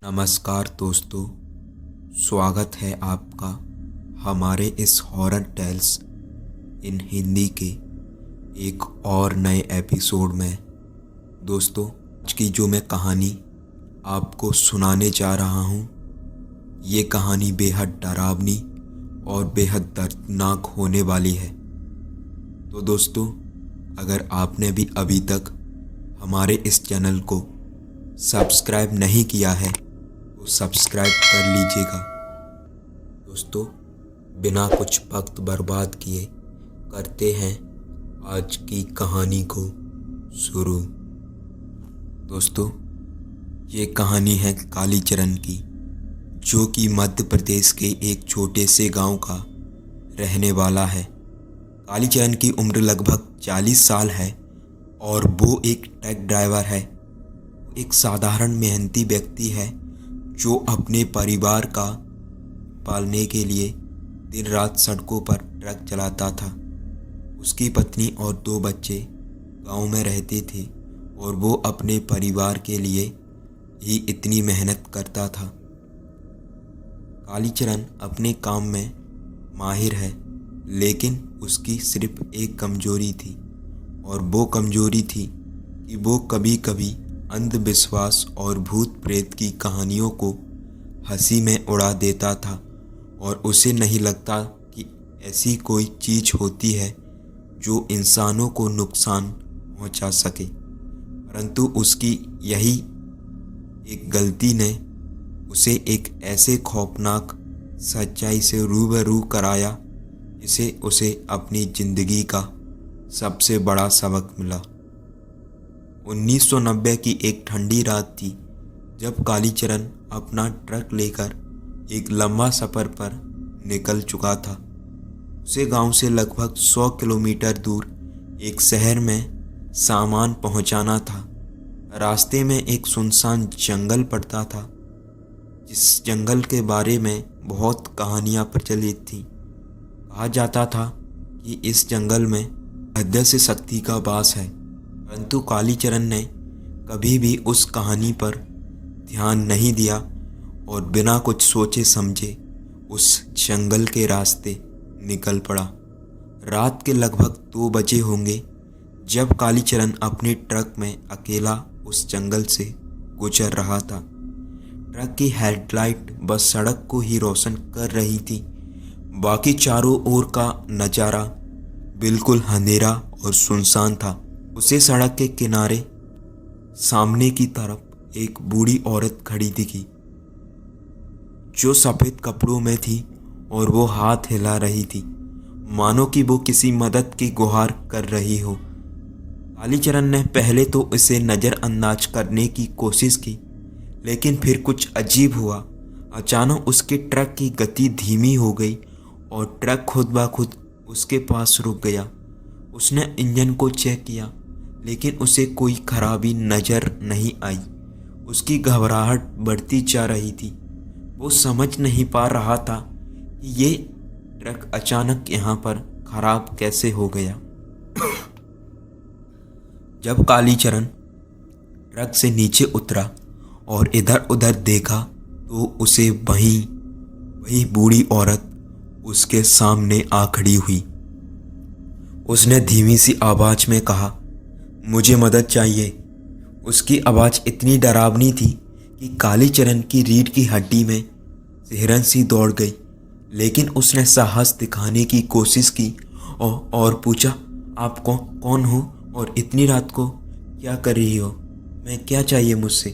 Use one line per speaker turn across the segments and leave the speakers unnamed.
नमस्कार दोस्तों, स्वागत है आपका हमारे इस हॉरर टेल्स इन हिंदी के एक और नए एपिसोड में। दोस्तों, आज की जो मैं कहानी आपको सुनाने जा रहा हूँ, ये कहानी बेहद डरावनी और बेहद दर्दनाक होने वाली है। तो दोस्तों, अगर आपने भी अभी तक हमारे इस चैनल को सब्सक्राइब नहीं किया है तो सब्सक्राइब कर लीजिएगा। दोस्तों, बिना कुछ वक्त बर्बाद किए करते हैं आज की कहानी को शुरू। दोस्तों, ये कहानी है कालीचरण की, जो कि मध्य प्रदेश के एक छोटे से गांव का रहने वाला है। कालीचरण की उम्र लगभग 40 साल है और वो एक ट्रक ड्राइवर है। एक साधारण मेहनती व्यक्ति है जो अपने परिवार का पालने के लिए दिन रात सड़कों पर ट्रक चलाता था। उसकी पत्नी और 2 बच्चे गांव में रहते थे और वो अपने परिवार के लिए ही इतनी मेहनत करता था। कालीचरण अपने काम में माहिर है, लेकिन उसकी सिर्फ एक कमजोरी थी, और वो कमजोरी थी कि वो कभी कभी अंधविश्वास और भूत प्रेत की कहानियों को हंसी में उड़ा देता था, और उसे नहीं लगता कि ऐसी कोई चीज़ होती है जो इंसानों को नुकसान पहुंचा सके। परंतु उसकी यही एक गलती ने उसे एक ऐसे खौफनाक सच्चाई से रूबरू कराया जिसे उसे अपनी ज़िंदगी का सबसे बड़ा सबक मिला। 1990 की एक ठंडी रात थी जब कालीचरण अपना ट्रक लेकर एक लंबा सफ़र पर निकल चुका था। उसे गांव से लगभग 100 किलोमीटर दूर एक शहर में सामान पहुंचाना था। रास्ते में एक सुनसान जंगल पड़ता था, जिस जंगल के बारे में बहुत कहानियां प्रचलित थीं। कहा जाता था कि इस जंगल में अदृश्य शक्ति का वास है, परंतु कालीचरण ने कभी भी उस कहानी पर ध्यान नहीं दिया और बिना कुछ सोचे समझे उस जंगल के रास्ते निकल पड़ा। रात के लगभग 2 बजे होंगे जब कालीचरण अपने ट्रक में अकेला उस जंगल से गुजर रहा था। ट्रक की हेडलाइट बस सड़क को ही रोशन कर रही थी, बाकी चारों ओर का नज़ारा बिल्कुल अंधेरा और सुनसान था। उसे सड़क के किनारे सामने की तरफ एक बूढ़ी औरत खड़ी दिखी, जो सफ़ेद कपड़ों में थी और वो हाथ हिला रही थी, मानो कि वो किसी मदद की गुहार कर रही हो। कालीचरण ने पहले तो इसे नज़रअंदाज करने की कोशिश की, लेकिन फिर कुछ अजीब हुआ। अचानक उसके ट्रक की गति धीमी हो गई और ट्रक खुद ब खुद उसके पास रुक गया। उसने इंजन को चेक किया, लेकिन उसे कोई खराबी नज़र नहीं आई। उसकी घबराहट बढ़ती जा रही थी। वो समझ नहीं पा रहा था कि ये ट्रक अचानक यहाँ पर खराब कैसे हो गया। जब कालीचरण ट्रक से नीचे उतरा और इधर उधर देखा तो उसे वही बूढ़ी औरत उसके सामने आ खड़ी हुई। उसने धीमी सी आवाज में कहा, मुझे मदद चाहिए। उसकी आवाज़ इतनी डरावनी थी कि कालीचरण की रीढ़ की हड्डी में सिहरन सी दौड़ गई, लेकिन उसने साहस दिखाने की कोशिश की और पूछा, आप कौन हो और इतनी रात को क्या कर रही हो? मैं क्या चाहिए मुझसे?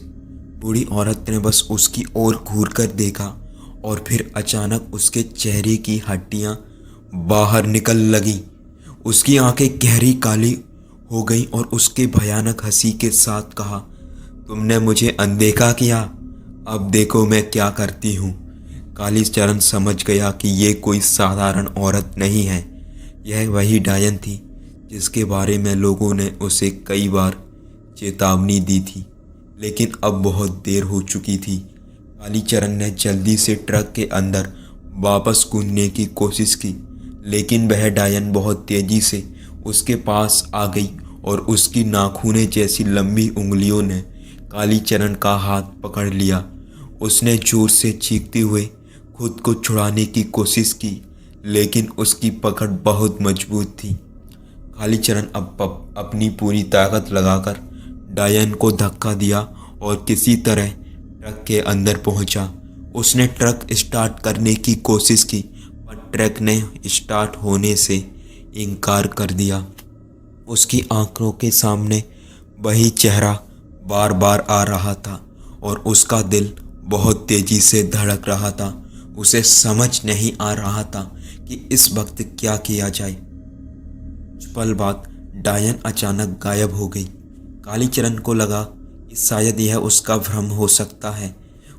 बूढ़ी औरत ने बस उसकी ओर घूर कर देखा और फिर अचानक उसके चेहरे की हड्डियां बाहर निकल लगीं। उसकी आंखें गहरी काली हो गई और उसके भयानक हंसी के साथ कहा, तुमने मुझे अनदेखा किया, अब देखो मैं क्या करती हूँ। कालीचरण समझ गया कि ये कोई साधारण औरत नहीं है, यह वही डायन थी जिसके बारे में लोगों ने उसे कई बार चेतावनी दी थी, लेकिन अब बहुत देर हो चुकी थी। कालीचरण ने जल्दी से ट्रक के अंदर वापस कूदने की कोशिश की, लेकिन वह डायन बहुत तेजी से उसके पास आ गई और उसकी नाखूने जैसी लंबी उंगलियों ने कालीचरण का हाथ पकड़ लिया। उसने जोर से चीखते हुए खुद को छुड़ाने की कोशिश की, लेकिन उसकी पकड़ बहुत मजबूत थी। कालीचरण अब अपनी पूरी ताकत लगाकर डायन को धक्का दिया और किसी तरह ट्रक के अंदर पहुंचा। उसने ट्रक स्टार्ट करने की कोशिश की, पर ट्रक ने स्टार्ट होने से इनकार कर दिया। उसकी आंखों के सामने वही चेहरा बार बार आ रहा था और उसका दिल बहुत तेजी से धड़क रहा था। उसे समझ नहीं आ रहा था कि इस वक्त क्या किया जाए। कुछ पल बाद डायन अचानक गायब हो गई। कालीचरण को लगा कि शायद यह उसका भ्रम हो सकता है।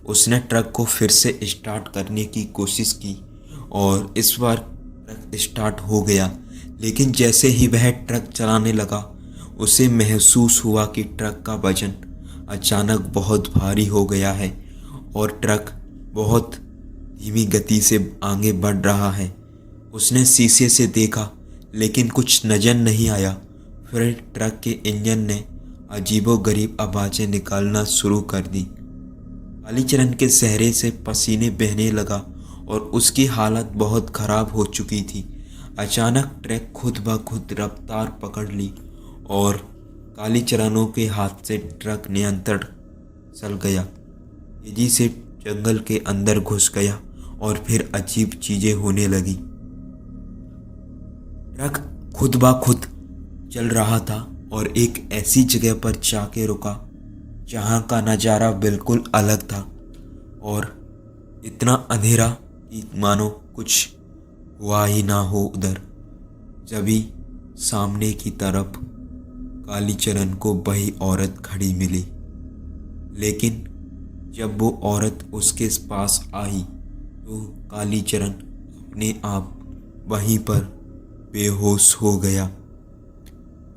उसने ट्रक को फिर से स्टार्ट करने की कोशिश की और इस बार ट्रक स्टार्ट हो गया, लेकिन जैसे ही वह ट्रक चलाने लगा, उसे महसूस हुआ कि ट्रक का वजन अचानक बहुत भारी हो गया है और ट्रक बहुत धीमी गति से आगे बढ़ रहा है। उसने शीशे से देखा, लेकिन कुछ नजर नहीं आया। फिर ट्रक के इंजन ने अजीबोगरीब आवाज़ें निकालना शुरू कर दी। कालीचरण के चेहरे से पसीने बहने लगा और उसकी हालत बहुत ख़राब हो चुकी थी। अचानक ट्रक खुद ब खुद रफ्तार पकड़ ली और कालीचरणों के हाथ से ट्रक नियंत्रण चल गया, तेजी से जंगल के अंदर घुस गया और फिर अजीब चीज़ें होने लगी। ट्रक खुद ब खुद चल रहा था और एक ऐसी जगह पर जाके रुका जहाँ का नज़ारा बिल्कुल अलग था और इतना अंधेरा कि मानो कुछ हुआ ही ना हो उधर। जभी सामने की तरफ कालीचरण को वही औरत खड़ी मिली, लेकिन जब वो औरत उसके पास आई तो कालीचरण अपने आप वहीं पर बेहोश हो गया।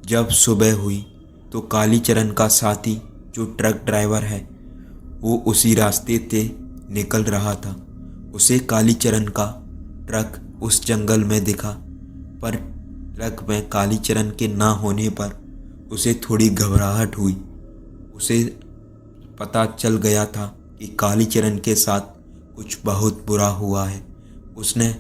जब सुबह हुई तो कालीचरण का साथी जो ट्रक ड्राइवर है, वो उसी रास्ते से निकल रहा था। उसे कालीचरण का ट्रक उस जंगल में दिखा, पर ट्रक में कालीचरण के ना होने पर उसे थोड़ी घबराहट हुई। उसे पता चल गया था कि कालीचरण के साथ कुछ बहुत बुरा हुआ है। उसने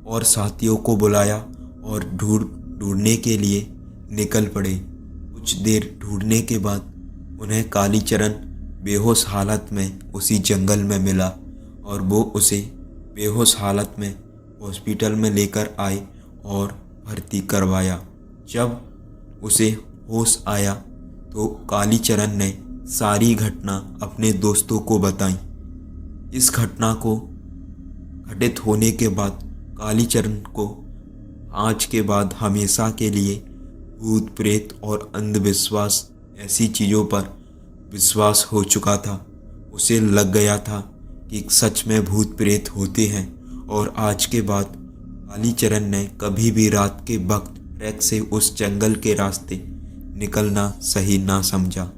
और साथियों को बुलाया और ढूंढने के लिए निकल पड़े। कुछ देर ढूंढने के बाद उन्हें कालीचरण बेहोश हालत में उसी जंगल में मिला और वो उसे बेहोश हालत में हॉस्पिटल में लेकर आए और भर्ती करवाया। जब उसे होश आया तो कालीचरण ने सारी घटना अपने दोस्तों को बताई। इस घटना को घटित होने के बाद कालीचरण को आज के बाद हमेशा के लिए भूत प्रेत और अंधविश्वास ऐसी चीज़ों पर विश्वास हो चुका था। उसे लग गया था कि सच में भूत प्रेत होते हैं और आज के बाद कालीचरण ने कभी भी रात के वक्त ट्रैक से उस जंगल के रास्ते निकलना सही ना समझा।